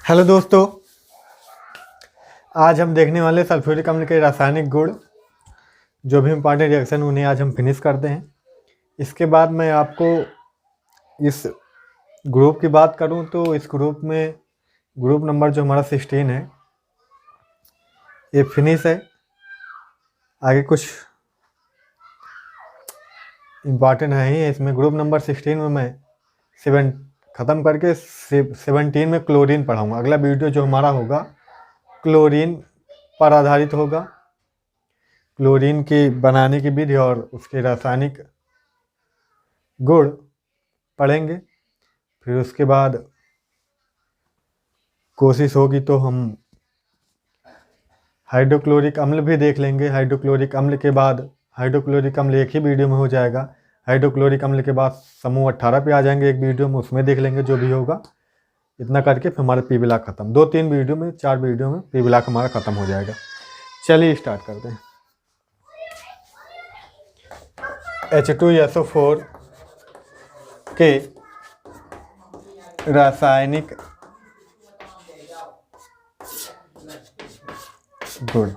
Hello दोस्तों, आज हम देखने वाले सल्फ्यूरिक अम्ल के रासायनिक गुण, जो भी इम्पॉर्टेंट रिएक्शन उन्हें आज हम फिनिश करते हैं। इसके बाद मैं आपको इस ग्रुप की बात करूं तो इस ग्रुप में ग्रुप नंबर जो हमारा 16 है ये फिनिश है। आगे कुछ इम्पॉर्टेंट है ही इसमें। ग्रुप नंबर 16 में मैं 7 ख़त्म करके 17 में क्लोरीन पढ़ाऊँगा। अगला वीडियो जो हमारा होगा क्लोरीन पर आधारित होगा। क्लोरीन की बनाने की विधि और उसके रासायनिक गुण पढ़ेंगे। फिर उसके बाद कोशिश होगी तो हम हाइड्रोक्लोरिक अम्ल भी देख लेंगे। हाइड्रोक्लोरिक अम्ल के बाद हाइड्रोक्लोरिक अम्ल एक ही वीडियो में हो जाएगा। हाइड्रोक्लोरिक अम्ल के बाद समूह 18 पे आ जाएंगे एक वीडियो में, उसमें देख लेंगे जो भी होगा। इतना करके फिर हमारा पी ब्लॉक ख़त्म। 2-3 वीडियो में 4 वीडियो में पी ब्लॉक हमारा ख़त्म हो जाएगा। चलिए स्टार्ट करते हैं। H2SO4 के रासायनिक गुण।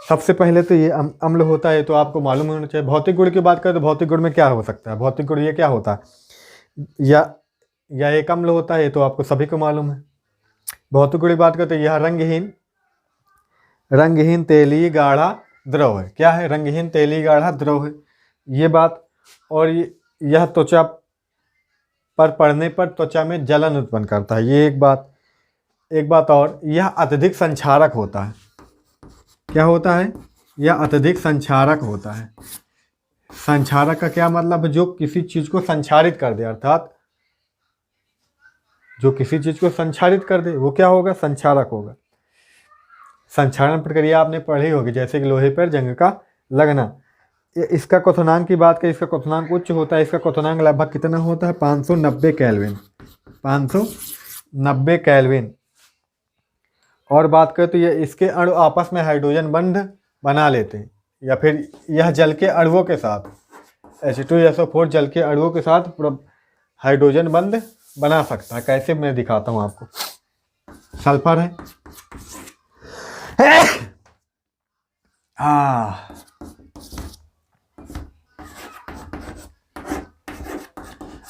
सबसे पहले तो ये अम्ल होता है तो आपको मालूम होना चाहिए। भौतिक गुण की बात करें तो भौतिक गुण में क्या हो सकता है। भौतिक गुण ये क्या होता है, या एक अम्ल होता है, तो आपको सभी को मालूम है। भौतिक गुण की बात करें तो यह रंगहीन तेली गाढ़ा द्रव है। क्या है? रंगहीन तेली गाढ़ा द्रव है, ये बात। और यह त्वचा पर पड़ने पर त्वचा में जलन उत्पन्न करता है, ये एक बात। और यह अत्यधिक संक्षारक होता है। क्या होता है? यह अत्यधिक संक्षारक होता है। संक्षारक का क्या मतलब है? जो किसी चीज को संक्षारित कर दे, अर्थात जो किसी चीज को संक्षारित कर दे वो क्या होगा? संक्षारक होगा। संक्षारण प्रक्रिया आपने पढ़ी होगी, जैसे कि लोहे पर जंग का लगना। इसका क्वथनांक की बात करें, इसका क्वथनांक उच्च होता है। इसका क्वथनांक लगभग कितना होता है? 590 केल्विन। 590 केल्विन। और बात करें तो ये इसके अणु आपस में हाइड्रोजन बंध बना लेते हैं, या फिर यह जल के अणुओं के साथ H2SO4 जल के अणुओं के साथ हाइड्रोजन बंध बना सकता है। कैसे? मैं दिखाता हूँ आपको। सल्फर है,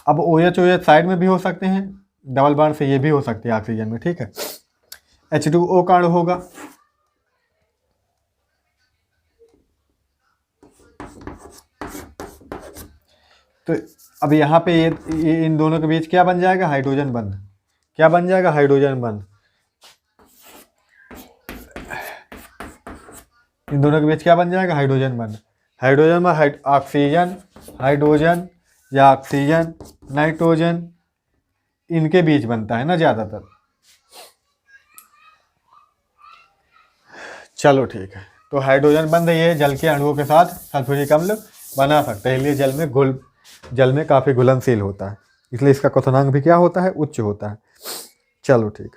अब OH साइड में भी हो सकते हैं, डबल बॉन्ड से ये भी हो सकती है ऑक्सीजन में, ठीक है। H2O का अणु होगा, तो अब यहाँ पे ये इन दोनों के बीच क्या बन जाएगा? हाइड्रोजन बंध। क्या बन जाएगा? हाइड्रोजन बंध। इन दोनों के बीच क्या बन जाएगा? हाइड्रोजन बंध। हाइड्रोजन में ऑक्सीजन, हाइड्रोजन या ऑक्सीजन, नाइट्रोजन, इनके बीच बनता है ना ज़्यादातर। चलो ठीक है, तो हाइड्रोजन बंध ये जल के अणुओं के साथ सल्फ्यूरिक अम्ल बना सकते हैं, इसलिए जल में काफ़ी घुलनशील होता है, इसलिए इसका क्वथनांक भी क्या होता है? उच्च होता है। चलो ठीक।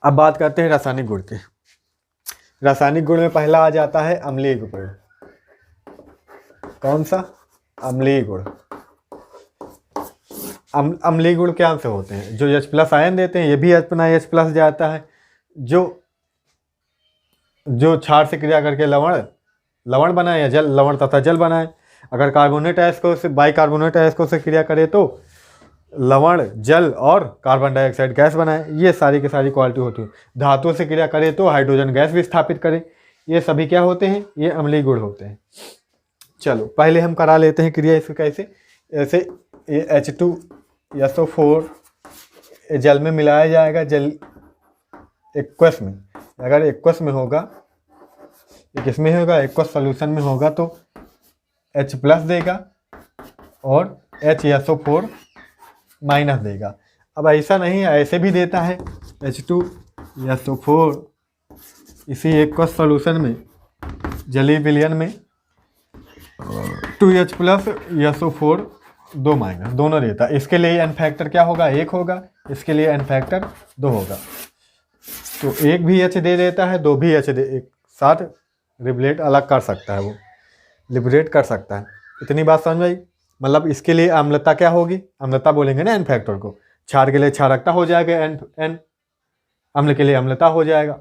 अब बात करते हैं रासायनिक गुण के। रासायनिक गुण में पहला आ जाता है अम्लीय गुण। कौन सा? अम्लीय गुण। अम्लीय गुण क्या से होते हैं? जो H+ आयन देते हैं, ये भी H+ जाता है। जो क्षार से क्रिया करके लवण बनाए या लवण तथा जल बनाए। अगर कार्बोनेट अयस्कों से बाइकार्बोनेट अयस्कों से क्रिया करे तो लवण, जल और कार्बन डाइऑक्साइड गैस बनाए। ये सारी की सारी क्वालिटी होती है। धातुओं से क्रिया करे तो हाइड्रोजन गैस भी स्थापित करे। ये सभी क्या होते हैं? ये अम्लीय गुण होते हैं। चलो पहले हम करा लेते हैं क्रिया इसको कैसे। ऐसे ये H2SO4 जल में मिलाया जाएगा। जल एक्वस में, अगर एक्वस में होगा, किसमें होगा? एक्वस सॉल्यूशन में होगा तो H+ देगा और HSO4- देगा। अब ऐसा नहीं है, ऐसे भी देता है। H2SO4 इसी एक्वस सॉल्यूशन में, जलीय विलयन में 2H+ SO4 2- दोनों देता है। इसके लिए एन फैक्टर क्या होगा? 1 होगा। इसके लिए एन फैक्टर 2 होगा। तो 1 भी H दे देता है, 2 भी H एक साथ रिबलेट अलग कर सकता है, वो लिबरेट कर सकता है। इतनी बात समझ आई? मतलब इसके लिए अम्लता क्या होगी? अम्लता बोलेंगे ना एन फैक्टर को, क्षार के लिए क्षारकता हो जाएगा N, अम्ल के लिए अम्लता हो जाएगा,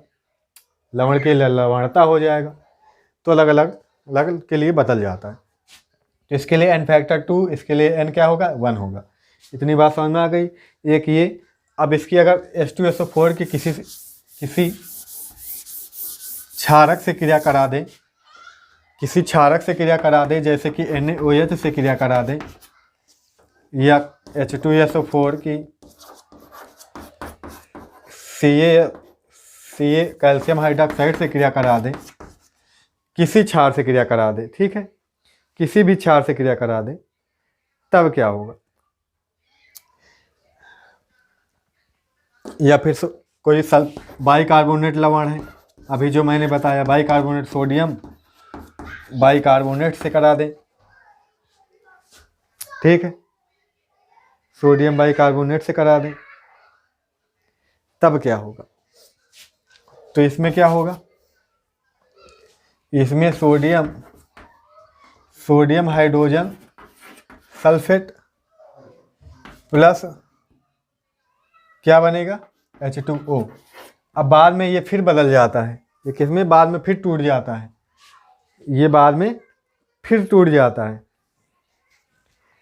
लवण के लिए लवणता हो जाएगा। तो अलग अलग के लिए बदल जाता है। तो इसके लिए N फैक्टर 2, इसके लिए N क्या होगा 1 होगा। इतनी बात समझ में आ गई। एक ये, अब इसकी अगर H2SO4 की किसी क्षारक से क्रिया करा दें, किसी क्षारक से क्रिया करा दें, जैसे कि NaOH से क्रिया करा दें, या H2SO4 की Ca कैल्शियम हाइड्रोक्साइड से क्रिया करा दें, किसी क्षार से क्रिया करा दें, ठीक है, किसी भी क्षार से क्रिया करा दें, तब क्या होगा। या फिर कोई बाइकार्बोनेट लवण है, अभी जो मैंने बताया बाइकार्बोनेट, सोडियम बाइकार्बोनेट से करा दें, ठीक है, सोडियम बाइकार्बोनेट से करा दें, तब क्या होगा। तो इसमें क्या होगा, इसमें सोडियम हाइड्रोजन सल्फेट प्लस क्या बनेगा H2O। अब बाद में ये फिर बदल जाता है, ये किसमें बाद में फिर टूट जाता है, ये बाद में फिर टूट जाता है,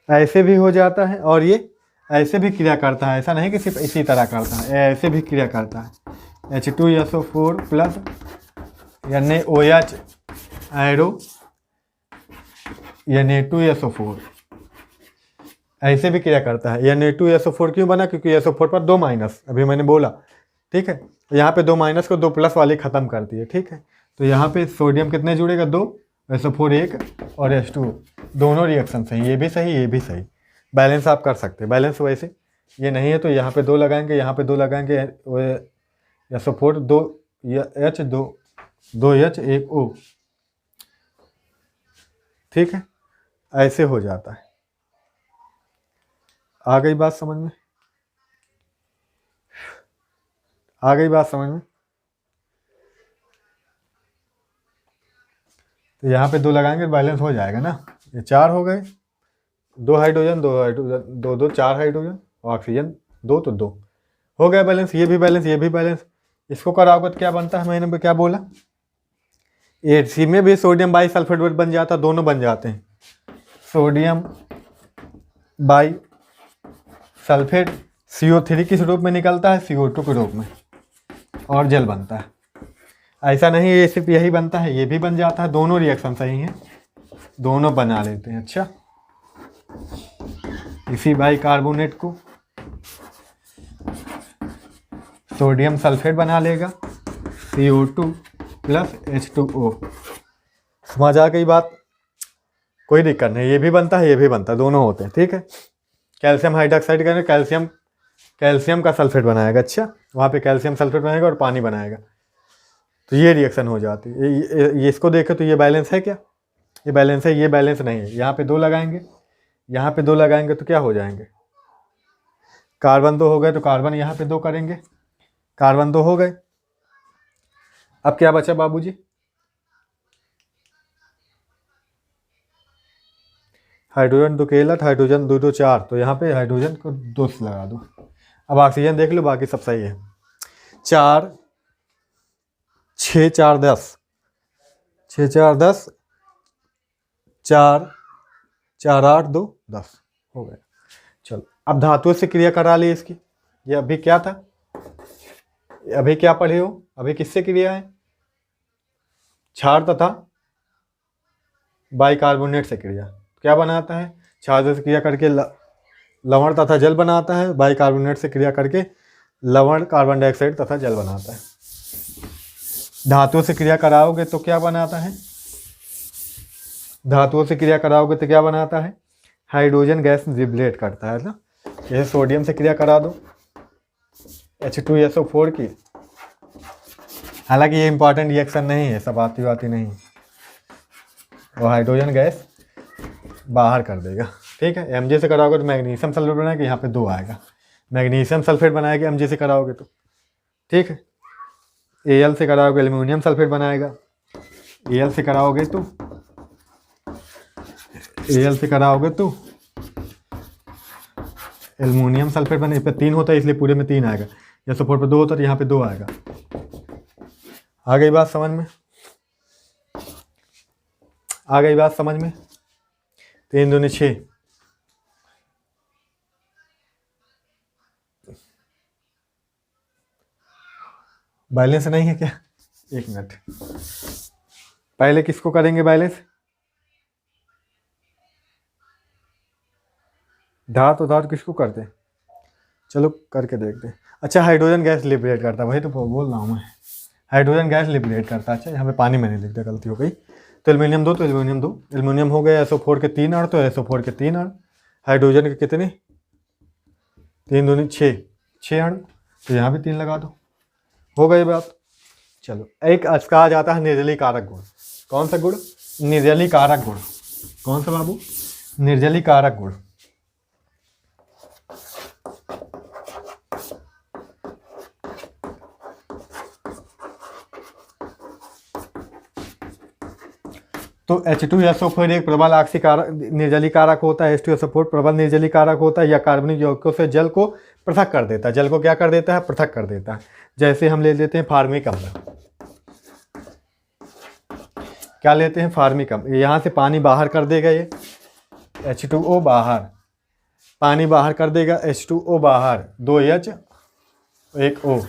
ऐसे भी हो जाता है और ये ऐसे भी क्रिया करता है। ऐसा नहीं कि सिर्फ इसी तरह करता है, ऐसे भी क्रिया करता है। H2SO4 plus NaOH arrow Na2SO4 ऐसे भी क्रिया करता है। Na2SO4 क्यों बना, क्योंकि SO4 पर 2 माइनस, अभी मैंने बोला, ठीक है। यहाँ पे 2 माइनस को 2 प्लस वाली ख़त्म करती है, ठीक है। तो यहाँ पे सोडियम कितने जुड़ेगा 2, SO4 1 और H2 दोनों रिएक्शन सही, ये भी सही ये भी सही। बैलेंस आप कर सकते हैं, बैलेंस वैसे ये नहीं है तो यहाँ पे 2 लगाएंगे, यहाँ पे 2 लगाएंगे, SO4 2 H 2 H 1 O, ठीक है, ऐसे हो जाता है। आ गई बात समझ में, आ गई बात समझ में। तो यहाँ पे 2 लगाएंगे बैलेंस हो जाएगा ना, ये 4 हो गए, 2 हाइड्रोजन 2 4 हाइड्रोजन और ऑक्सीजन 2 तो 2 हो गया बैलेंस। ये भी बैलेंस ये भी बैलेंस। इसको कराओगे तो क्या बनता है, मैंने क्या बोला, सी में भी सोडियम बाई सल्फेट बन जाता, दोनों बन जाते हैं। सोडियम बाई सल्फेट CO3 किस रूप में निकलता है, CO2 के रूप में, और जल बनता है। ऐसा नहीं ये सिर्फ यही बनता है, ये भी बन जाता है, दोनों रिएक्शन सही हैं, दोनों बना लेते हैं। अच्छा, इसी बाइकार्बोनेट को सोडियम सल्फेट बना लेगा, CO2 प्लस H2O। समझ आ गई बात, कोई दिक्कत नहीं, ये भी बनता है ये भी बनता है, दोनों होते हैं, ठीक है। कैल्शियम हाइड्रोक्साइड करेंगे, कैल्शियम का सल्फेट बनाएगा, अच्छा, वहाँ पे कैल्शियम सल्फेट बनाएगा और पानी बनाएगा, तो ये रिएक्शन हो जाती है। ये इसको देखें तो ये बैलेंस है क्या, ये बैलेंस है, ये बैलेंस नहीं है। यहाँ पे 2 लगाएंगे, यहाँ पे 2 लगाएंगे तो क्या हो जाएंगे, कार्बन 2 हो गए, तो कार्बन यहाँ पे 2 करेंगे, कार्बन 2 हो गए। अब क्या बचा बाबूजी, हाइड्रोजन 2 केला, हाइड्रोजन 2 2 4, तो यहाँ पे हाइड्रोजन को 2 से लगा दो। अब ऑक्सीजन देख लो, बाकी सब सही है। 4 6 4 10 6 4 10 4 4 8 2 10 हो गया। चलो अब धातुओं से क्रिया करा ली इसकी। ये अभी क्या था, अभी क्या पढ़े हो, अभी किससे क्रिया है, क्षार तथा बाइकार्बोनेट से क्रिया। क्या बनाता है, क्षार से क्रिया करके लवण तथा जल बनाता है, बाइकार्बोनेट से क्रिया करके लवण कार्बन डाइऑक्साइड तथा जल बनाता है। धातुओं से क्रिया कराओगे तो क्या बनाता है, धातुओं से क्रिया कराओगे तो क्या बनाता है, हाइड्रोजन गैस लिबरेट करता है ना। जैसे सोडियम से क्रिया करा दो H2SO4 की, हालांकि ये इंपॉर्टेंट रिएक्शन नहीं है, सब आती नहीं, वो हाइड्रोजन गैस बाहर कर देगा, ठीक है। Mg से कराओगे तो मैग्नीशियम सल्फेट बनाएगा, यहाँ पे 2 आएगा, मैग्नीशियम सल्फेट बनाएगा Mg से कराओगे तो, ठीक है। Al से कराओगे एल्यूमिनियम सल्फेट बनाएगा, Al से कराओगे तो एल्युमिनियम सल्फेट बने, इस पर 3 होता है इसलिए पूरे में 3 आएगा। SO4 पर 2 होता है तो यहाँ पे 2 आएगा। आ गई बात समझ में? आ गई बात समझ में? 3 दूनी 6। बैलेंस नहीं है क्या? 1 मिनट, पहले किसको करेंगे बैलेंस? धातु धातु किसको करते हैं? चलो करके देखते हैं। अच्छा, हाइड्रोजन गैस लिबरेट करता है, वही तो बोल रहा हूँ मैं, हाइड्रोजन गैस लिबरेट करता है। अच्छा, यहाँ पे पानी मैंने लिख दिया, गलती हो गई। तो एल्युमिनियम 2 तो एल्युमिनियम 2, एल्युमिनियम हो गया। SO4 के 3 अण, तो SO4 के 3 अण। हाइड्रोजन के कितने? 3 दूनी 6, 6 अण, तो यहाँ भी 3 लगा दो, हो गई बात। चलो, एक कहा जाता है निर्जली कारक गुण। कौन सा गुण? निर्जली कारक गुण। कौन सा बाबू? निर्जली कारक गुण। तो H2SO4 एक प्रबल आक्सीय कारक निर्जली कारक होता है। H2SO4 प्रबल निर्जली कारक होता है, या कार्बनिक यौगिकों से जल को पृथक कर देता है। जल को क्या कर देता है? पृथक कर देता है। जैसे हम ले लेते हैं फार्मिक अम्ल। क्या लेते हैं? फार्मिक अम्ल। यहाँ से पानी बाहर कर देगा, ये H2O बाहर, पानी बाहर कर देगा, H2O बाहर, 2H 1O,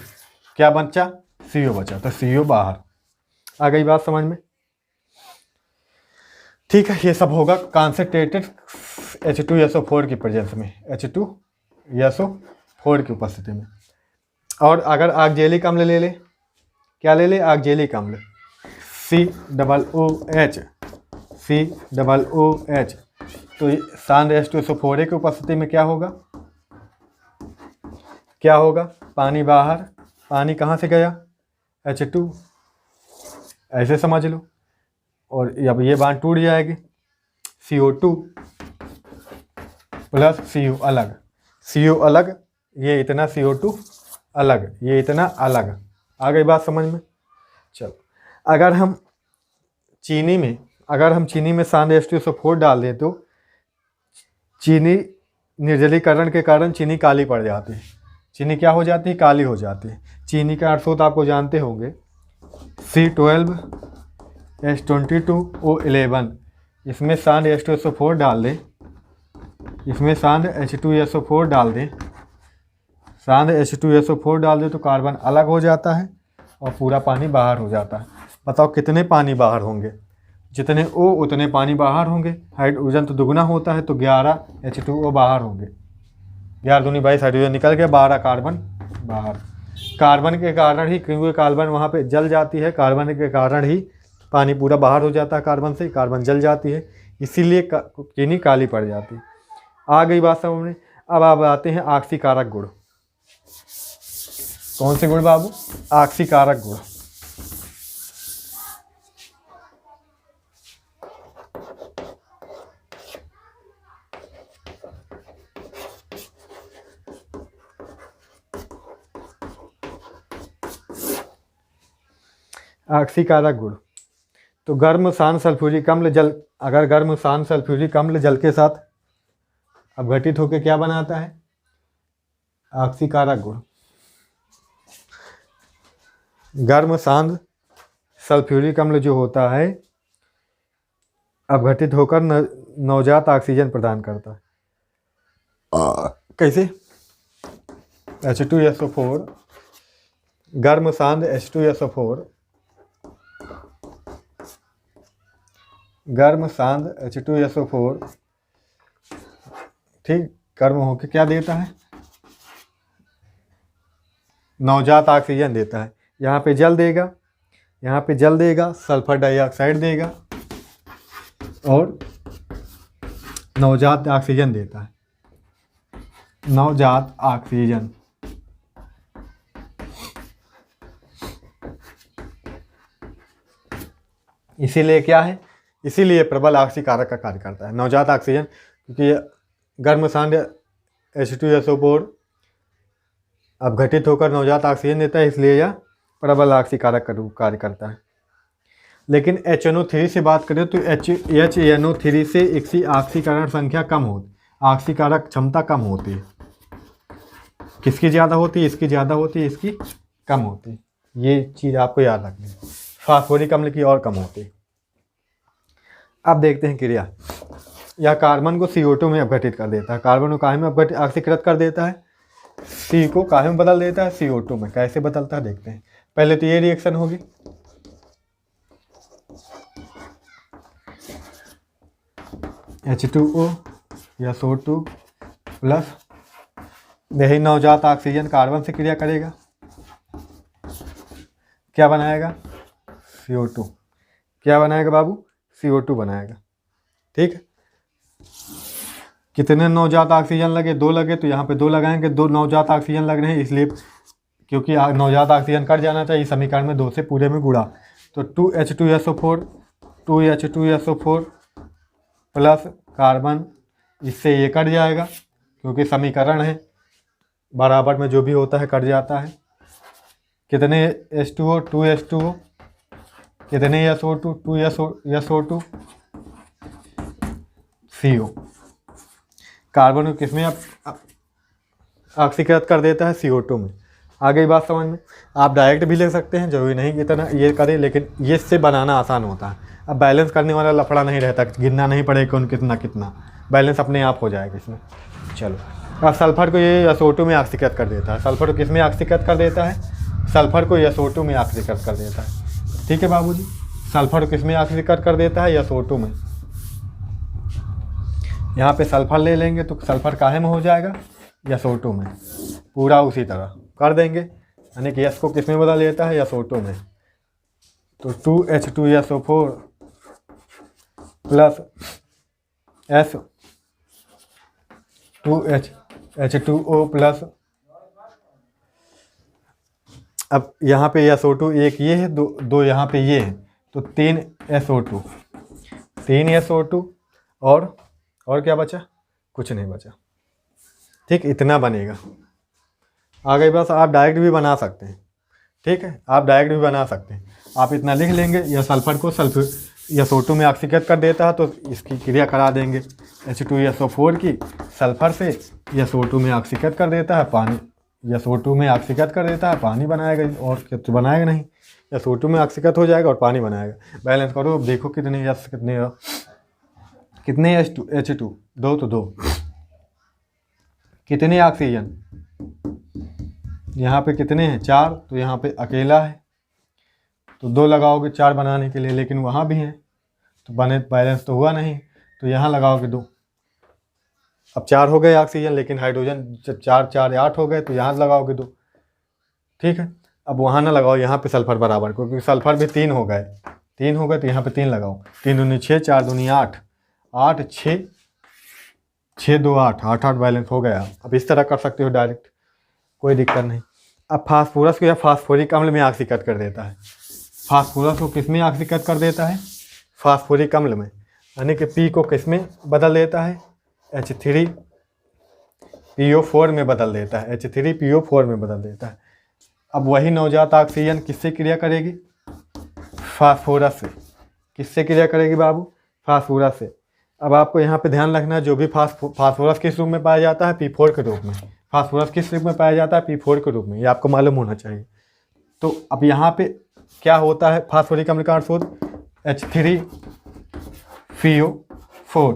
क्या बचा? CO बचा, तो CO बाहर। आ गई बात समझ में? ठीक है, ये सब होगा कॉन्सेंट्रेटेड H2SO4 की प्रेजेंस में, H2SO4 की उपस्थिति में। और अगर ऑक्जेलिक अम्ल ले ले, क्या ले ले? ऑक्जेलिक अम्ल, COOH, COOH, तो सांद्र H2SO4 की उपस्थिति में क्या होगा? क्या होगा? पानी बाहर, पानी कहाँ से गया? H2, ऐसे समझ लो। और अब ये बात टूट जाएगी, CO2 प्लस CO अलग, CO अलग, ये इतना CO2 अलग, ये इतना अलग। आ गई बात समझ में? चलो, अगर हम चीनी में सांद्र H2SO4 डाल दें तो चीनी निर्जलीकरण के कारण चीनी काली पड़ जाती है। चीनी क्या हो जाती है? काली हो जाती है। चीनी का अर्थ होता आपको जानते होंगे, C12H22O11। इसमें सांद्र H2SO4 डाल दें, इसमें सांद्र H2SO4 डाल दें, सांद्र H2SO4 डाल दें तो कार्बन अलग हो जाता है और पूरा पानी बाहर हो जाता है। बताओ कितने पानी बाहर होंगे? जितने O उतने पानी बाहर होंगे। हाइड्रोजन तो दुगना होता है, तो 11 H2O बाहर होंगे। 11 दूनी 22 हाइड्रोजन निकल गया, 12 कार्बन बाहर। कार्बन के कारण ही, क्योंकि कार्बन वहाँ पे जल जाती है, कार्बन के कारण ही पानी पूरा बाहर हो जाता है। कार्बन से कार्बन जल जाती है, इसीलिए चीनी काली पड़ जाती है। आ गई बात समझ में? अब आप आते हैं आक्सीय कारक गुण। कौन से गुण बाबू? आक्सीय कारक गुण। आक्सीय कारक गुण, तो गर्म शांत सल्फ्यूरिक अम्ल जल, अगर गर्म शांत सल्फ्यूरिक अम्ल जल के साथ अपघटित होकर क्या बनाता है? आक्सीय कारक गुण। गर्म शांत सल्फ्यूरिक अम्ल जो होता है अपघटित होकर नवजात ऑक्सीजन प्रदान करता है। कैसे? H2SO4, गर्म शांत H2SO4, गर्म शांत H2SO4, ठीक, गर्म होकर क्या देता है? नवजात ऑक्सीजन देता है। यहाँ पे जल देगा, यहाँ पे जल देगा, सल्फर डाइऑक्साइड देगा और नवजात ऑक्सीजन देता है, नवजात ऑक्सीजन। इसीलिए क्या है? इसीलिए प्रबल आक्सीय कारक का कार्य करता है नवजात ऑक्सीजन, क्योंकि गर्म शांत H2SO4 अपघटित होकर नवजात ऑक्सीजन देता है, इसलिए यह प्रबल आक्सीय कारक का रूप कार्य करता है। लेकिन HNO3 से बात करें तो HNO3 से इसकी ऑक्सीकरण संख्या कम होती, ऑक्सीकारक क्षमता कम होती है। किसकी ज़्यादा होती है, इसकी ज़्यादा होती है, इसकी कम होती है। ये चीज़ आपको याद रखनी है। फास्फोरिक अम्ल की और कम होती है। अब देखते हैं क्रिया। यह कार्बन को CO2 में अपघटित कर देता है। कार्बन को काहे में ऑक्सीकृत कर देता है, C को काहे में बदल देता है, CO2 में। कैसे बदलता है देखते हैं। पहले तो ये रिएक्शन होगी, H2O या SO2 प्लस यही नवजात ऑक्सीजन कार्बन से क्रिया करेगा, क्या बनाएगा, CO2। क्या बनाएगा बाबू, CO2 बनाएगा। ठीक है, कितने नवजात ऑक्सीजन लगे, 2 लगे, तो यहाँ पे 2 लगाएंगे। 2 नवजात ऑक्सीजन लग रहे हैं, इसलिए क्योंकि नवजात ऑक्सीजन कट जाना चाहिए, समीकरण में 2 से पूरे में गुणा, तो 2H2SO4 प्लस कार्बन, इससे ये कट जाएगा क्योंकि समीकरण है, बराबर में जो भी होता है कट जाता है। कितने H2O, 2H2O, कितने SO2, 2SO2, CO। कार्बन को किसमें ऑक्सीकृत कर देता है, CO2 में। आ गई बात समझ में। आप डायरेक्ट भी ले सकते हैं, जरूरी नहीं कि इतना ये करें, लेकिन ये इससे बनाना आसान होता है। अब बैलेंस करने वाला लफड़ा नहीं रहता, गिनना नहीं पड़ेगा कौन कितना कितना, बैलेंस अपने आप हो जाएगा इसमें। चलो, अब सल्फर को ये SO2 में ऑक्सीकृत कर देता है। सल्फर को किस में ऑक्सीकृत कर देता है, सल्फर को SO2 में ऑक्सीकृत कर देता है। ठीक है बाबूजी, सल्फर को किस में ऑक्सीकृत कर देता है, SO2 में। यहाँ पे सल्फर ले लेंगे तो सल्फर काहे में हो जाएगा, SO2 में। पूरा उसी तरह कर देंगे, यानी कि S को किस में बदल देता है, SO2 में। तो 2H2SO4 plus S 2H2O plus, अब यहाँ पे SO2 एक ये है, दो यहाँ पे ये है, तो 3SO2 और क्या बचा, कुछ नहीं बचा। ठीक, इतना बनेगा। आ गई बस। आप डायरेक्ट भी बना सकते हैं, ठीक है, आप डायरेक्ट भी बना सकते हैं। आप इतना लिख लेंगे, यह सल्फर को SO2 में ऑक्सीकृत कर देता है, तो इसकी क्रिया करा देंगे। H2SO4 की सल्फर से SO2 में ऑक्सीकृत कर देता है, पानी, SO2 में ऑक्सीकृत कर देता है, पानी बनाएगा, और तो बनाएगा नहीं, SO2 में ऑक्सीकृत हो जाएगा और पानी बनाएगा। बैलेंस करो, देखो कितने S, कितने H2 2 तो 2, कितने ऑक्सीजन, यहाँ पे कितने हैं, 4, तो यहाँ पे अकेला है, तो 2 लगाओगे 4 बनाने के लिए, लेकिन वहाँ भी हैं तो बने, बैलेंस तो हुआ नहीं, तो यहाँ लगाओगे 2। अब 4 हो गए ऑक्सीजन, लेकिन हाइड्रोजन 4 4 8 हो गए, तो यहाँ लगाओगे 2। ठीक है, अब वहाँ ना लगाओ, यहाँ पे सल्फर बराबर, क्योंकि सल्फर भी 3 हो गए, तो यहाँ पे 3 लगाओ। 3 दूनी 6, 4 दूनी 8, 8 6 6 2 8, 8 8 बैलेंस हो गया। अब इस तरह कर सकते हो डायरेक्ट, कोई दिक्कत नहीं। अब फास्फोरस को या फास्फोरिक अम्ल में ऑक्सीकृत कर देता है। फास्फोरस को किस में ऑक्सीकृत कर देता है, फास्फोरिक अम्ल में, यानी कि P को किस में बदल देता है, H3PO4 में बदल देता है, H3PO4 में बदल देता है। अब वही नवजात ऑक्सीजन किससे क्रिया करेगी, फास्फोरस से। किससे क्रिया करेगी बाबू, फास्फोरस से। अब आपको यहाँ पे ध्यान रखना है, जो भी फास्फोरस किस रूप में पाया जाता है, P4 के रूप में। फास्फोरस किस रूप में पाया जाता है, P4 के रूप में, ये आपको मालूम होना चाहिए। तो अब यहाँ पे क्या होता है, फास्फोरिक अम्ल का अर्थ H3PO4।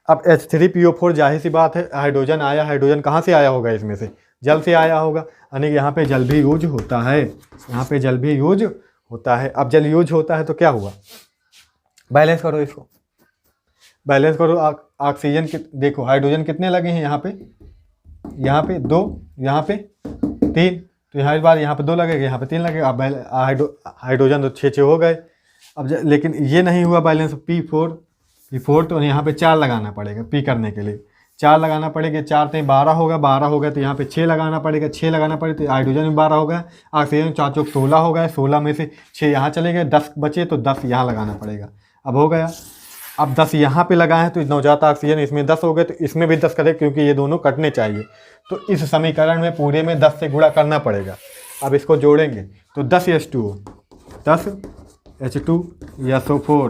अब H3PO4, जाहिर सी बात है, हाइड्रोजन आया, हाइड्रोजन कहाँ से आया होगा, इसमें से जल से आया होगा, यानी कि यहाँ पे जल भी यूज होता है, यहाँ पे जल भी यूज होता है। अब जल यूज होता है तो क्या हुआ, बैलेंस करो इसको, बैलेंस करो। ऑक्सीजन देखो, हाइड्रोजन कितने लगे हैं, यहाँ पे 2, यहाँ पे 3, तो यहाँ इस बार यहाँ पे 2 लगेगा, यहाँ पे 3 लगेगा। अब हाइड्रोजन तो 6 हो गए। अब लेकिन ये नहीं हुआ बैलेंस, P4 तो यहाँ पे 4 लगाना पड़ेगा, P करने के लिए 4 लगाना पड़ेगा। 4 तो 12 होगा, 12 हो गया तो यहाँ पे 6 लगाना पड़ेगा, 6 लगाना पड़ेगा तो हाइड्रोजन में 12 हो गया, ऑक्सीजन 4 चौक 16 हो गया, 16 में से 6 यहाँ चले गए, 10 बचे तो 10 यहाँ लगाना पड़ेगा। अब हो गया। अब 10 यहाँ पे लगाए तो नवजात ऑक्सीजन इसमें 10 हो गए, तो इसमें भी 10 करें, क्योंकि ये दोनों कटने चाहिए। तो इस समीकरण में पूरे में 10 से गुणा करना पड़ेगा। अब इसको जोड़ेंगे तो 10 H2SO4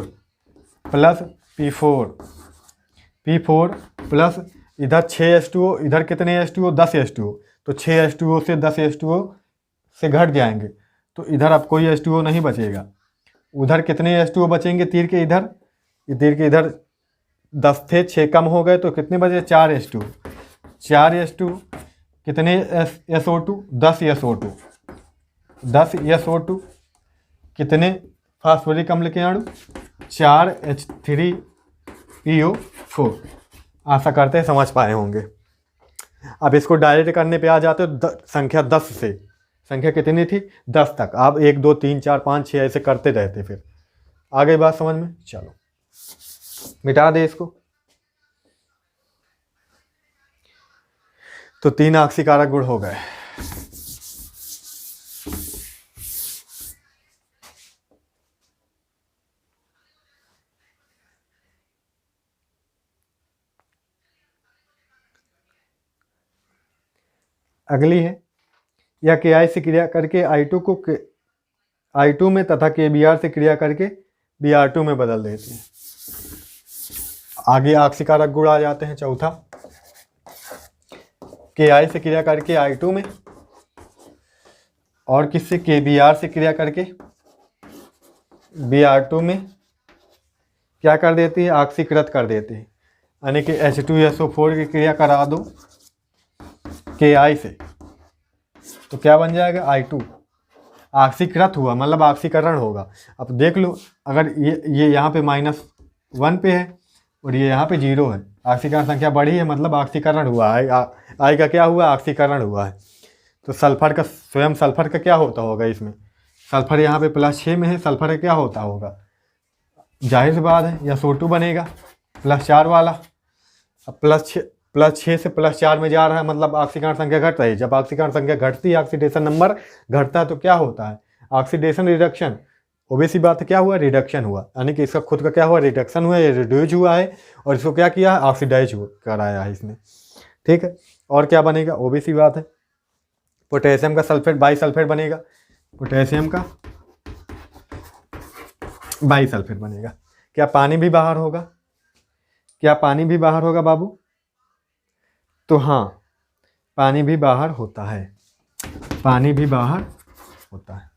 प्लस P4 प्लस इधर 6 H2O, इधर कितने H2O, 10 H2O, तो 6H2O से 10H2O से घट जाएंगे, तो इधर अब कोई H2O नहीं बचेगा। उधर कितने H2O बचेंगे तीर के इधर, ये तीर के इधर 10 थे, 6 कम हो गए, तो कितने बचे 4H2। 4H2 कितने SO2, 10SO2, 10SO2 कितने फास्फोरिक अम्ल के अणु 4H3PO4। आशा करते हैं समझ पाए होंगे। अब इसको डायरेक्ट करने पे आ जाते हो संख्या 10 से, संख्या कितनी थी 10 तक, आप 1 2 3 4 5 6 ऐसे करते रहते, फिर आ गई बात समझ में। चलो मिटा दे इसको। तो 3 ऑक्सीकारक गुण हो गए। अगली है, या KI से क्रिया करके I2 को I2 में तथा KBr से क्रिया करके Br2 में बदल देती है। आगे ऑक्सीकारक गुण आ जाते हैं। चौथा, KI से क्रिया करके I2 में, और किससे KBr से क्रिया करके Br2 में क्या कर देती है, ऑक्सीकृत कर देती है। यानी कि H2SO4 की क्रिया करा दो KI से, तो क्या बन जाएगा I2, ऑक्सीकृत हुआ मतलब ऑक्सीकरण होगा। अब देख लो, अगर ये यहाँ पे -1 पे है और ये यहाँ पे 0 है, ऑक्सीकरण संख्या बढ़ी है मतलब ऑक्सीकरण हुआ है। आई का क्या हुआ, ऑक्सीकरण हुआ है। तो सल्फर का, स्वयं सल्फर का क्या होता होगा इसमें, सल्फर यहाँ पे +6 में है, सल्फर का क्या होता होगा, जाहिर सी बात है SO2 बनेगा +4 वाला। अब +6 से +4 में जा रहा है मतलब ऑक्सीकरण संख्या घट रही है। जब ऑक्सीकरण संख्या घटती है, ऑक्सीडेशन नंबर घटता है, तो क्या होता है, ऑक्सीडेशन रिडक्शन। ओबीसी बात है, क्या हुआ, रिडक्शन हुआ, यानी कि इसका खुद का क्या हुआ, रिडक्शन हुआ, ये रिड्यूज हुआ है, और इसको क्या किया है, ऑक्सीडाइज कराया है इसने। ठीक है, और क्या बनेगा, ओबीसी बात है, पोटेशियम का सल्फेट बाईसल्फेट बनेगा, पोटेशियम का बाईसल्फेट बनेगा। क्या पानी भी बाहर होगा, क्या पानी भी बाहर होगा बाबू, तो हाँ पानी भी बाहर होता है, पानी भी बाहर होता है।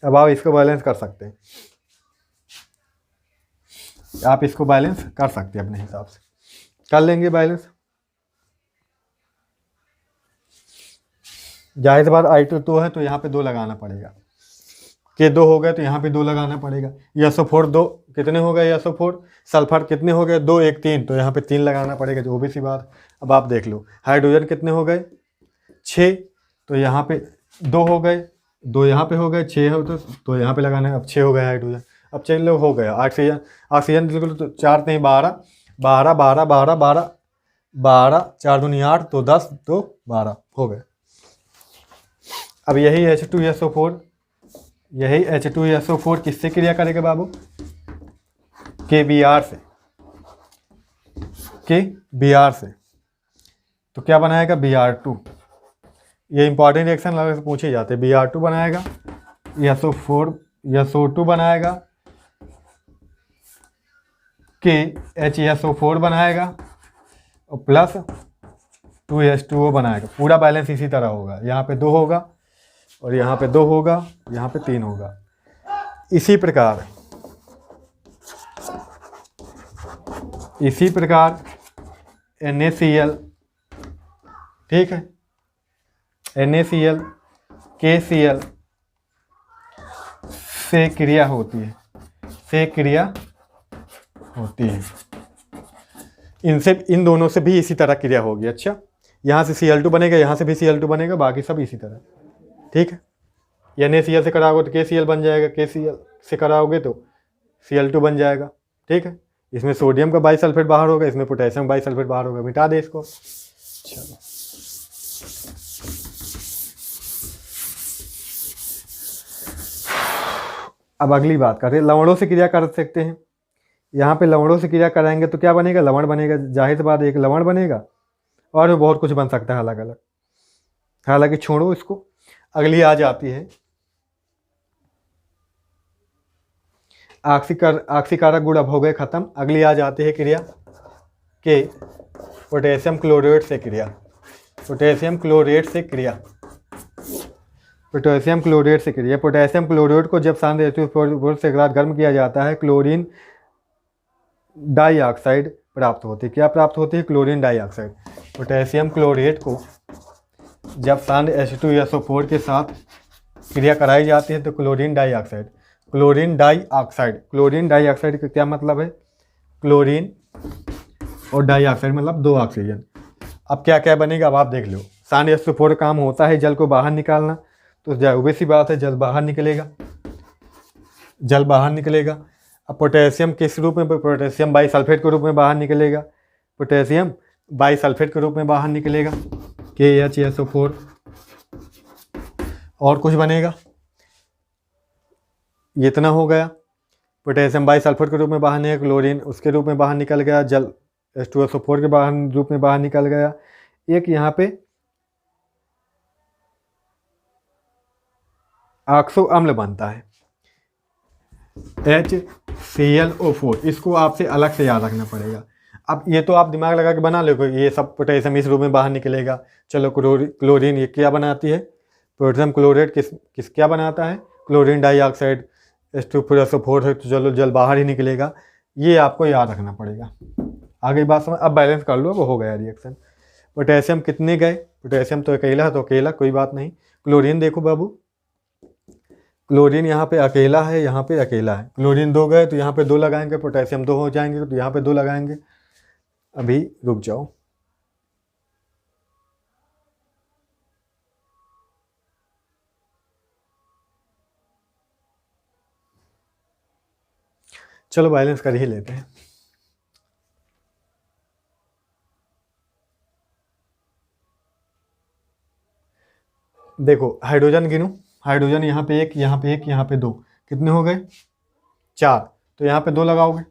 अब आप इसको बैलेंस कर सकते हैं, आप इसको बैलेंस कर सकते हैं अपने हिसाब से, कर लेंगे बैलेंस। जाहिर बात I2 2 है तो यहाँ पे 2 लगाना पड़ेगा, के 2 हो गए तो यहाँ पे 2 लगाना पड़ेगा। SO4 2 कितने हो गए, SO4 सल्फर कितने हो गए, 2 1 3, तो यहाँ पे 3 लगाना पड़ेगा, जो भी सी बात। अब आप देख लो, हाइड्रोजन कितने हो गए 6, तो यहाँ पे 2 हो गए, 2 यहाँ पे हो गए, 6 हो तो यहाँ पे लगाना है। अब 6 हो गए हाइड्रोजन, अब चलो हो गया ऑक्सीजन, ऑक्सीजन बिल्कुल, तो 4 नहीं 12 12 12 12 12 12 4 दूनी 8, तो 10 तो 12 हो गए। अब यही H2SO4, यही H2SO4 किससे क्रिया करेगा बाबू, KBr से, KBr से, तो क्या बनाएगा Br2। ये इंपॉर्टेंट रिएक्शन लगे से पूछे जाते हैं। Br2 बनाएगा, SO2 बनाएगा, HSO4 बनाएगा, और प्लस 2H2O बनाएगा। पूरा बैलेंस इसी तरह होगा, यहाँ पे 2 होगा और यहाँ पे 2 होगा, यहाँ पे 3 होगा। इसी प्रकार NaCl, ठीक है, NaCl KCl से क्रिया होती है, से क्रिया होती है। इनसे, इन दोनों से भी इसी तरह क्रिया होगी। अच्छा, यहाँ से Cl2 बनेगा, यहाँ से भी Cl2 बनेगा, बाकी सब इसी तरह। ठीक है, NaCl से कराओगे तो KCl बन जाएगा, KCl से कराओगे तो Cl2 बन जाएगा। ठीक है, इसमें सोडियम का बाईसल्फेट बाहर होगा, इसमें पोटेशियम बाईसल्फेट बाहर होगा। मिटा दे इसको। चलो, अब अगली बात करें, लवणों से क्रिया कर सकते हैं। यहाँ पे लवणों से क्रिया कराएंगे तो क्या बनेगा, लवण बनेगा। जाहिर सी बात, एक लवण बनेगा, और भी बहुत कुछ बन सकता है अलग अलग। हालांकि छोड़ो इसको, अगली आ जाती है ऑक्सीकारक गुण। अब हो गए खत्म। अगली आ जाती है क्रिया के पोटेशियम क्लोराइड से क्रिया। पोटेशियम क्लोरेट से क्रिया, पोटेशियम क्लोरेट से क्रिया। पोटेशियम क्लोरेट को जब शांत एसिड से गर्म किया जाता है क्लोरीन डाइऑक्साइड प्राप्त होती है। क्या प्राप्त होती है? Chlorine dioxide. पोटेशियम क्लोरेट को जब शांत H2SO4 के साथ क्रिया कराई जाती है तो chlorine dioxide, chlorine dioxide, chlorine dioxide का क्या मतलब है? क्लोरीन और डाइऑक्साइड मतलब 2 ऑक्सीजन। अब क्या क्या बनेगा अब आप देख लो। शांत H2SO4 काम होता है जल को बाहर निकालना, तो जाहिर सी बात है जल बाहर निकलेगा, जल बाहर निकलेगा। अब पोटेशियम किस रूप में? पोटेशियम बाइसल्फेट के रूप में बाहर निकलेगा, पोटेशियम बाइसल्फेट के रूप में बाहर निकलेगा KHSO4। और कुछ बनेगा? ये इतना हो गया। पोटेशियम बाइसल्फेट के रूप में बाहर निकला, क्लोरीन उसके रूप में बाहर निकल गया, जल H2SO4 के रूप में बाहर निकल गया। एक यहाँ पे ऑक्सो अम्ल बनता है HClO4, इसको आपसे अलग से याद रखना पड़ेगा। अब ये तो आप दिमाग लगा के बना लो, ये सब पोटेशियम इस रूप में बाहर निकलेगा। चलो क्लोरीन ये क्या बनाती है? पोटेशियम क्लोरेट किस क्या बनाता है? Chlorine dioxide. H2SO4 है तो चलो जल बाहर ही निकलेगा, ये आपको याद रखना पड़ेगा। आगे बात समझ, अब बैलेंस कर लो, वो हो गया रिएक्शन। पोटेशियम कितने गए? पोटेशियम तो अकेला है तो अकेला, कोई बात नहीं। क्लोरीन देखो बाबू, क्लोरीन यहाँ पे अकेला है, यहाँ पे अकेला है। क्लोरीन 2 गए तो यहाँ पे 2 लगाएंगे, पोटेशियम 2 हो जाएंगे तो यहाँ पे 2 लगाएंगे। अभी रुक जाओ, चलो बैलेंस कर ही लेते हैं। देखो हाइड्रोजन गिनो, हाइड्रोजन यहाँ पे 1, यहाँ पे 1, यहाँ पे 2, कितने हो गए? 4। तो यहाँ पे 2 लगाओगे,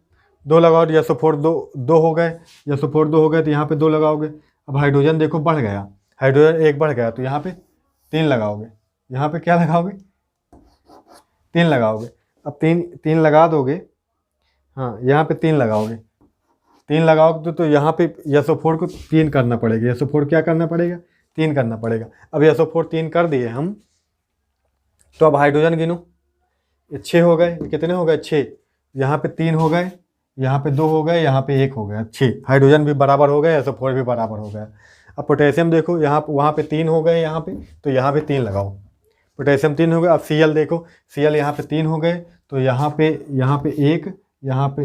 2 लगाओ तो SO4 2 हो गए, SO4 2 हो गए तो यहाँ पे 2 लगाओगे। अब हाइड्रोजन देखो बढ़ गया, हाइड्रोजन 1 बढ़ गया तो यहाँ पे 3 लगाओगे, यहाँ पे क्या लगाओगे? 3 लगाओगे। अब 3 लगा दोगे, हाँ यहाँ पे 3 लगाओगे, 3 लगाओगे तो यहाँ पे SO4 को 3 करना पड़ेगा। SO4 क्या करना पड़ेगा? 3 करना पड़ेगा। अब SO4 3 कर दिए हम, तो अब हाइड्रोजन गिनो, 6 हो गए, कितने हो गए? 6। यहाँ पे 3 हो गए, यहाँ पे 2 हो गए, यहाँ पे 1 हो गया, 6। हाइड्रोजन भी बराबर हो गए, SO4 भी बराबर हो गया। अब पोटेशियम देखो, यहाँ वहाँ पे 3 हो गए, यहाँ पे तो यहाँ पे 3 लगाओ, पोटेशियम 3 हो गए। अब Cl देखो, Cl यहाँ पे 3 हो गए तो यहाँ पे 1, यहाँ पे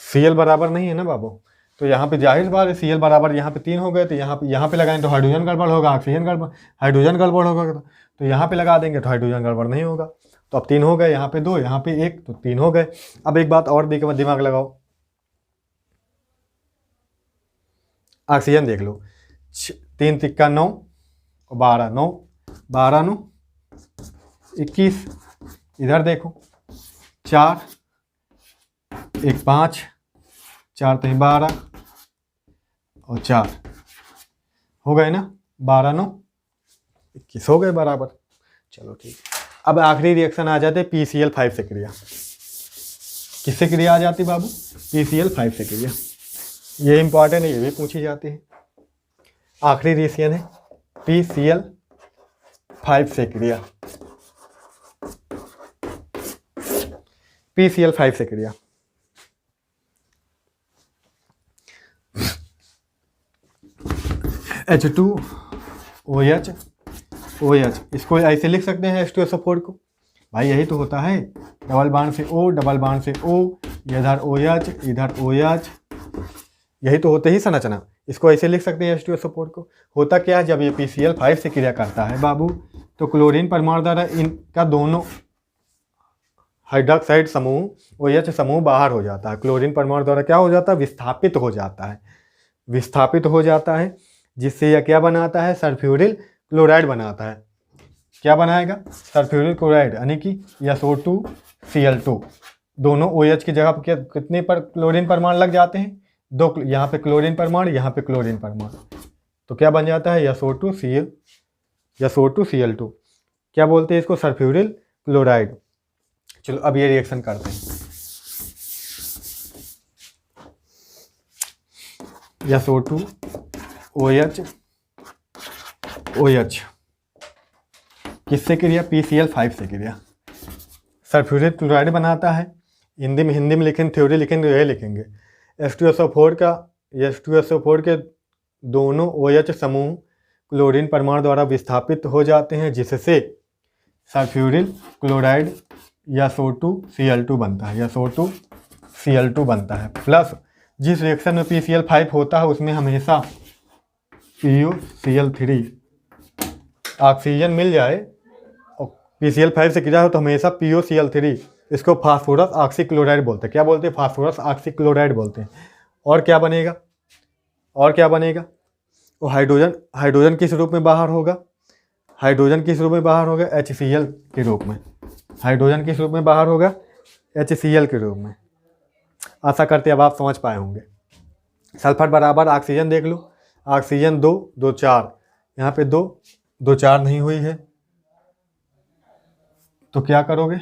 Cl बराबर नहीं है ना बाबू, तो यहाँ पे जाहिर बात है Cl बराबर, यहाँ पे 3 हो गए तो यहाँ पे लगाएं तो हाइड्रोजन गड़बड़ होगा, ऑक्सीजन गड़बड़, हाइड्रोजन गड़बड़ होगा तो यहाँ पे लगा देंगे तो हाइड्रोजन गड़बड़ नहीं होगा। तो अब 3 हो गए, यहाँ पे 2, यहाँ पे 1, तो 3 हो गए। अब एक बात और दिमाग लगाओ, ऑक्सीजन देख लो, 3 तिक्का 9 और 12, 9 12 9 21। इधर देखो 4 1 5, 4 3 12 और 4 हो गए ना, 12 9 21 हो गए बराबर। चलो ठीक। अब आखिरी रिएक्शन आ जाते PCl5 से क्रिया। किससे क्रिया आ जाती बाबू? PCl5 से क्रिया। ये इंपॉर्टेंट है, ये भी पूछी जाती है। आखिरी रिएक्शन है PCl5 से क्रिया, PCl5 से क्रिया। H2OH OH, इसको ऐसे लिख सकते हैं H2SO4 को, भाई यही तो होता है, डबल बांड से O, डबल बांड से O, इधर OH इधर OH, यही तो होते ही संरचना। इसको ऐसे लिख सकते हैं H2SO4 को। होता क्या है, जब ये PCl5 से क्रिया करता है बाबू, तो क्लोरीन परमाणु द्वारा इनका दोनों हाइड्रोक्साइड समूह OH समूह बाहर हो जाता है। क्लोरीन परमाणु द्वारा क्या हो जाता है? विस्थापित हो जाता है, विस्थापित हो जाता है, जिससे यह क्या बनाता है? सल्फ्यूरिल क्लोराइड बनाता है। क्या बनाएगा? सल्फ्यूरिल क्लोराइड, यानी कि SO2Cl2। दोनों OH की जगह पर कितने पर क्लोरीन परमाणु लग जाते हैं? 2। यहाँ पे क्लोरीन परमाणु, यहाँ पे क्लोरीन परमाणु, तो क्या बन जाता है? SO2Cl2। क्या बोलते हैं इसको? Sulphuryl chloride. चलो अब ये रिएक्शन करते हैं। SO2 OH OH। किससे क्रिया? PCl5 से क्रिया। सल्फ्यूरिक क्लोराइड बनाता है। हिंदी में लिखेंगे, थ्योरी लिखेंगे तो ये लिखेंगे H2SO4 के दोनों OH समूह क्लोरीन परमाणु द्वारा विस्थापित हो जाते हैं, जिससे सल्फ्यूरिल क्लोराइड SO2Cl2 बनता है। SO2Cl2 बनता है। प्लस जिस रिएक्शन में PCl5 होता है उसमें हमेशा POCl3 ऑक्सीजन मिल जाए और PCl5 से क्रिया हो तो हमेशा POCl3, इसको फास्फोरस ऑक्सीक्लोराइड बोलते हैं। क्या बोलते हैं? फास्फोरस ऑक्सीक्लोराइड बोलते हैं। और क्या बनेगा? वो हाइड्रोजन किस रूप में बाहर होगा? HCl के रूप में। हाइड्रोजन किस रूप में बाहर होगा? HCl के रूप में। आशा करते अब आप समझ पाए होंगे। सल्फर बराबर ऑक्सीजन देख लो, ऑक्सीजन 2 2 4, यहाँ पे 2 2 4 नहीं हुई है तो क्या करोगे?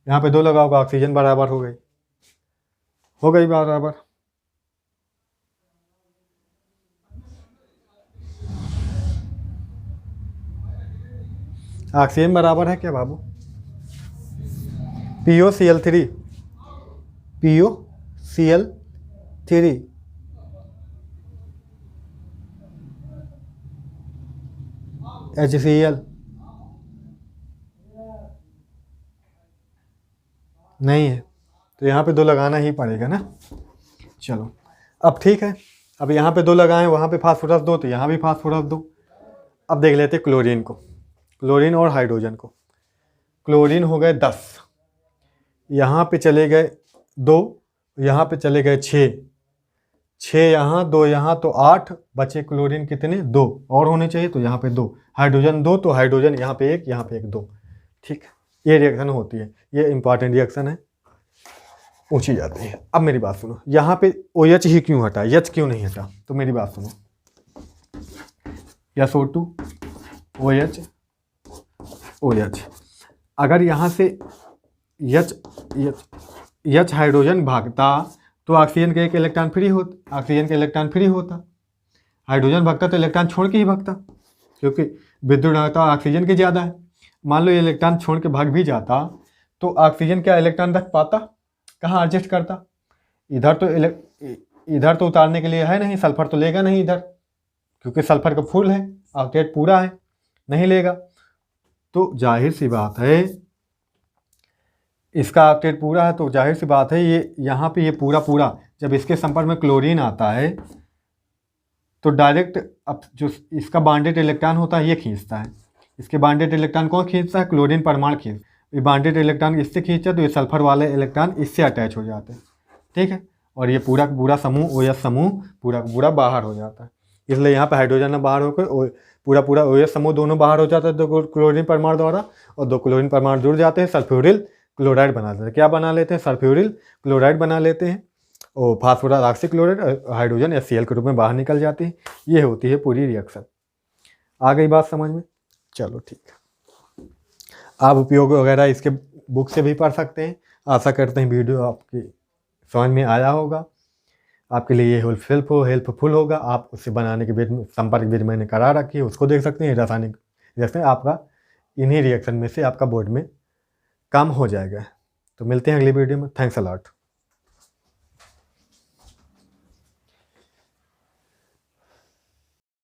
यहाँ पे 2 लगाओगे, ऑक्सीजन बराबर हो गई बराबर। ऑक्सीजन बराबर है क्या बाबू? POCl3 HCl नहीं है तो यहाँ पे 2 लगाना ही पड़ेगा ना। चलो अब ठीक है, अब यहाँ पे 2 लगाएं, वहाँ पे फास्फोरस 2 तो यहाँ भी फास्फोरस 2। अब देख लेते क्लोरीन को, क्लोरीन और हाइड्रोजन को। क्लोरीन हो गए 10, यहाँ पे चले गए 2, यहाँ पे चले गए 6 यहाँ 2 यहाँ तो 8 बचे। क्लोरीन कितने? 2 और होने चाहिए तो यहाँ पे 2। हाइड्रोजन 2 तो हाइड्रोजन यहाँ पे 1 यहाँ पे 1 2। ठीक, ये रिएक्शन होती है, ये इंपॉर्टेंट रिएक्शन है, पूछी जाती है। अब मेरी बात सुनो, यहाँ पे OH ही क्यों हटा, H क्यों नहीं हटा? तो मेरी बात सुनो, SO2 OH अगर यहाँ से H हाइड्रोजन भागता तो ऑक्सीजन का 1 इलेक्ट्रॉन फ्री होता, हाइड्रोजन भागता तो इलेक्ट्रॉन छोड़ के ही भागता, क्योंकि विद्युत ऋणात्मकता ऑक्सीजन की ज़्यादा है। मान लो ये इलेक्ट्रॉन छोड़ के भाग भी जाता तो ऑक्सीजन क्या इलेक्ट्रॉन रख पाता? कहाँ एडजस्ट करता? इधर तो उतारने के लिए है नहीं, सल्फर तो लेगा नहीं इधर, क्योंकि सल्फर का फुल है, ऑक्टेट पूरा है, नहीं लेगा। तो जाहिर सी बात है, इसका ऑक्टेट पूरा है तो जाहिर सी बात है ये यहाँ पे ये पूरा जब इसके संपर्क में क्लोरीन आता है तो डायरेक्ट अब जो इसका बांडेड इलेक्ट्रॉन होता है ये खींचता है। इसके बांडेड इलेक्ट्रॉन कौन खींचता है? क्लोरीन परमाणु खींच, ये बांडेड इलेक्ट्रॉन इससे खींचा तो ये सल्फर वाले इलेक्ट्रॉन इससे अटैच हो जाते हैं। ठीक है, और ये पूरा समूह OH समूह पूरा बाहर हो जाता है। इसलिए यहाँ पे हाइड्रोजन बाहर होकर पूरा OH समूह दोनों बाहर हो जाता है 2 क्लोरीन परमाणु द्वारा, और 2 क्लोरीन परमाणु जुड़ जाते हैं, सल्फ्यूरिल क्लोराइड बना लेते हैं। क्या बना लेते हैं? सल्फ्यूरिल क्लोराइड बना लेते हैं, और फास्फोरस ऑक्सीक्लोराइड हाइड्रोजन HCl के रूप में बाहर निकल जाती है। ये होती है पूरी रिएक्शन। आ गई बात समझ में? चलो ठीक है, आप उपयोग वगैरह इसके बुक से भी पढ़ सकते हैं। आशा करते हैं वीडियो आपकी समझ में आया होगा, आपके लिए ये हेल्पफुल होगा। आप उससे बनाने के संपर्क विधि मैंने करा रखी है, उसको देख सकते हैं। रासायनिक रिएक्शन आपका इन्हीं रिएक्शन में से आपका बोर्ड में काम हो जाएगा। तो मिलते हैं अगली वीडियो में। Thanks a lot.